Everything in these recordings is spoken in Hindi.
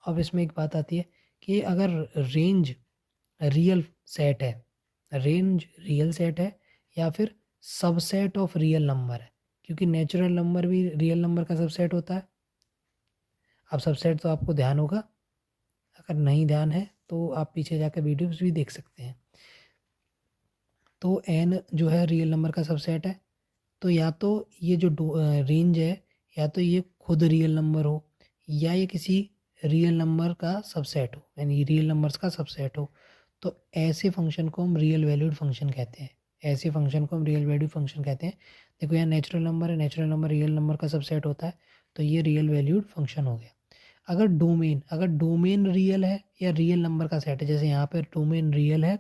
अब इसमें एक बात आती है कि अगर रेंज रियल सेट है, रेंज रियल सेट है या फिर सबसेट ऑफ रियल नंबर है, क्योंकि नेचुरल नंबर भी रियल नंबर का सबसेट होता है। अब सबसेट तो आपको ध्यान होगा, अगर नहीं ध्यान है तो आप पीछे जाकर वीडियोस भी देख सकते हैं। तो एन जो है रियल नंबर का सबसेट है। तो या तो ये जो रेंज है, या तो ये खुद रियल नंबर हो, या ये किसी रियल नंबर का सबसेट हो, यानी रियल नंबर्स का सबसेट हो। तो ऐसे फंक्शन को हम रियल वैल्यूड फंक्शन कहते हैं। ऐसे फंक्शन को हम रियल वैल्यूड फंक्शन कहते हैं। देखो यहाँ नेचुरल नंबर है, नेचुरल नंबर रियल नंबर का सबसेट होता है, तो ये रियल वैल्यूड फंक्शन हो गया। अगर डोमेन रियल है या रियल नंबर का सेट है, जैसे यहाँ पर डोमेन रियल है,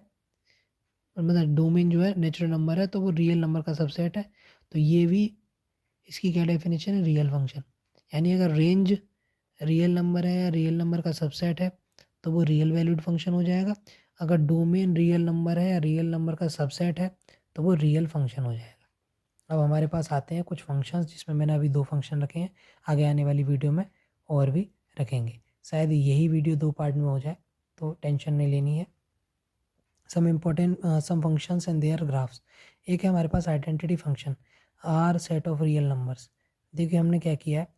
मतलब डोमेन जो है नेचुरल नंबर है तो वो रियल नंबर का सबसेट है, तो ये भी इसकी क्या डेफिनेशन है, रियल फंक्शन। यानी अगर रेंज रियल नंबर है या रियल नंबर का सबसेट है तो वो रियल वैल्यूड फंक्शन हो जाएगा। अगर डोमेन रियल नंबर है या रियल नंबर का सबसेट है तो वो रियल फंक्शन हो जाएगा। अब हमारे पास आते हैं कुछ फंक्शंस, जिसमें मैंने अभी 2 फंक्शन रखे हैं, आगे आने वाली वीडियो में और भी रखेंगे। शायद यही वीडियो 2 पार्ट में हो जाए, तो टेंशन नहीं लेनी है। Some functions and their graphs. एक है हमारे पास identity function, R set of real numbers. देखिए हमने क्या किया है,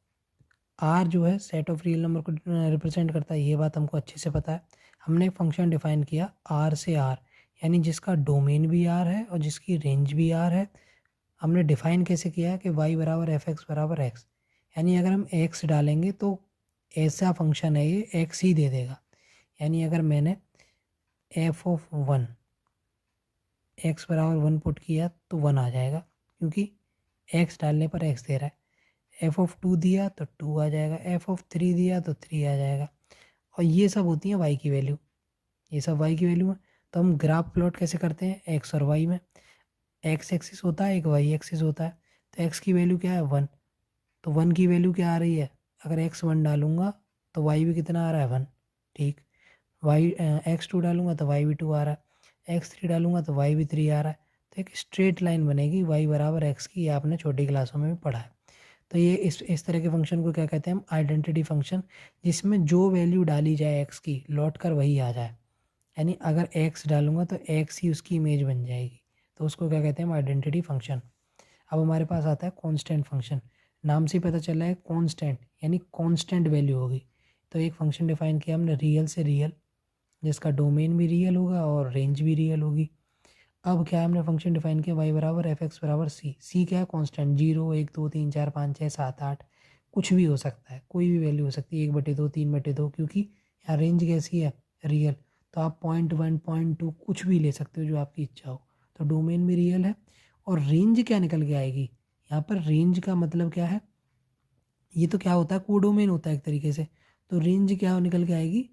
आर जो है सेट ऑफ रियल नंबर को रिप्रेजेंट करता है, ये बात हमको अच्छे से पता है। हमने एक फंक्शन डिफाइन किया आर से आर, यानी जिसका डोमेन भी आर है और जिसकी रेंज भी आर है। हमने डिफाइन कैसे किया है कि y बराबर एफ एक्स बराबर एक्स, यानी अगर हम x डालेंगे तो ऐसा फंक्शन है ये x ही दे देगा। यानी अगर मैंने एफ ऑफ 1 एक्स बराबर 1 पुट किया तो 1 आ जाएगा, क्योंकि x डालने पर x दे रहा है। एफ ऑफ 2 दिया तो 2 आ जाएगा, एफ ऑफ 3 दिया तो 3 आ जाएगा। और ये सब होती है y की वैल्यू, ये सब y की वैल्यू है। तो हम ग्राफ प्लॉट कैसे करते हैं, x और y में। x एक्सिस होता है, एक y एक्सिस होता है। तो x की वैल्यू क्या है, 1। तो 1 की वैल्यू क्या आ रही है, अगर x 1 डालूंगा तो y भी कितना आ रहा है, 1। ठीक, x 2 डालूंगा तो y भी 2 आ रहा है, x 3 डालूंगा तो y भी 3 आ रहा है। तो एक स्ट्रेट लाइन बनेगी y बराबर x की, ये आपने छोटी क्लासों में भी पढ़ा है। तो ये इस तरह के फंक्शन को क्या कहते हैं हम, आइडेंटिटी फंक्शन, जिसमें जो वैल्यू डाली जाए x की लौट कर वही आ जाए। यानी अगर x डालूंगा तो x ही उसकी इमेज बन जाएगी, तो उसको क्या कहते हैं हम, आइडेंटिटी फंक्शन। अब हमारे पास आता है कांस्टेंट फंक्शन। नाम से ही पता चल रहा है कांस्टेंट, यानी कांस्टेंट वैल्यू होगी। तो एक फंक्शन डिफाइन किया हमने रियल से रियल, जिसका डोमेन भी रियल होगा और रेंज भी रियल होगी। अब क्या है, हमने फंक्शन डिफाइन किया y बराबर एफ एक्स बराबर सी। सी क्या है, कांस्टेंट, 0 1 2 3 4 5 6 7 8, कुछ भी हो सकता है, कोई भी वैल्यू हो सकती है, 1/2 3/2, क्योंकि यहाँ रेंज कैसी है, रियल। तो आप 0.1 0.2 कुछ भी ले सकते हो जो आपकी इच्छा हो। तो डोमेन भी रियल है। और रेंज क्या निकल के आएगी, यहाँ पर रेंज का मतलब क्या है, ये तो क्या होता है, कोडोमेन होता है एक तरीके से। तो रेंज क्या निकल के आएगी,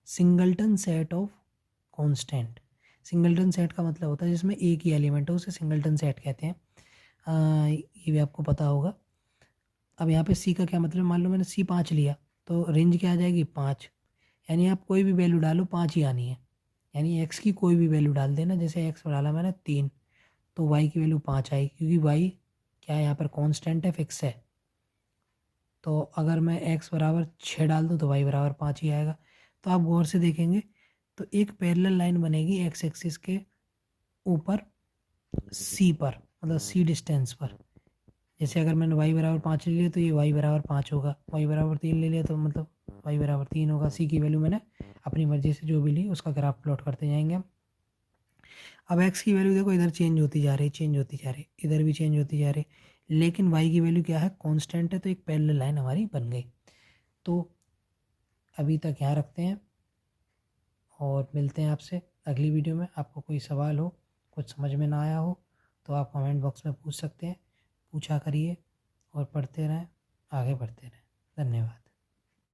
singleton set of constant. Singleton set का मतलब होता है जिसमें एक ही एलिमेंट है, उसे सिंगल्टन सेट कहते हैं। ये भी आपको पता होगा। अब यहाँ पे सी का क्या मतलब, मान लो मैंने सी 5 लिया तो रेंज क्या आ जाएगी, 5। यानी आप कोई भी वैल्यू डालो 5 ही आनी है। यानी एक्स की कोई भी वैल्यू डाल देना, जैसे एक्स डाला मैंने 3, तो वाई की वैल्यू 5 आएगी, क्योंकि वाई क्या है, यहाँ पर कॉन्स्टेंट है, फिक्स है। तो अगर मैं x बराबर 6 डाल दूँ तो y बराबर 5 ही आएगा। तो आप गौर से देखेंगे तो एक पैरेलल लाइन बनेगी x एक्सिस के ऊपर c पर, मतलब c डिस्टेंस पर। जैसे अगर मैंने y बराबर 5 ले लिया तो ये y बराबर 5 होगा, y बराबर 3 ले लिया तो मतलब y बराबर 3 होगा। c की वैल्यू मैंने अपनी मर्जी से जो भी ली उसका ग्राफ प्लॉट करते जाएंगे हम। अब x की वैल्यू देखो इधर चेंज होती जा रही, चेंज होती जा रही, इधर भी चेंज होती जा रही, लेकिन y की वैल्यू क्या है, कांस्टेंट है। तो एक पैरेलल लाइन हमारी बन गई। तो अभी तक यहाँ रखते हैं और मिलते हैं आपसे अगली वीडियो में। आपको कोई सवाल हो, कुछ समझ में ना आया हो तो आप कमेंट बॉक्स में पूछ सकते हैं, पूछा करिए और पढ़ते रहें, आगे बढ़ते रहें। धन्यवाद।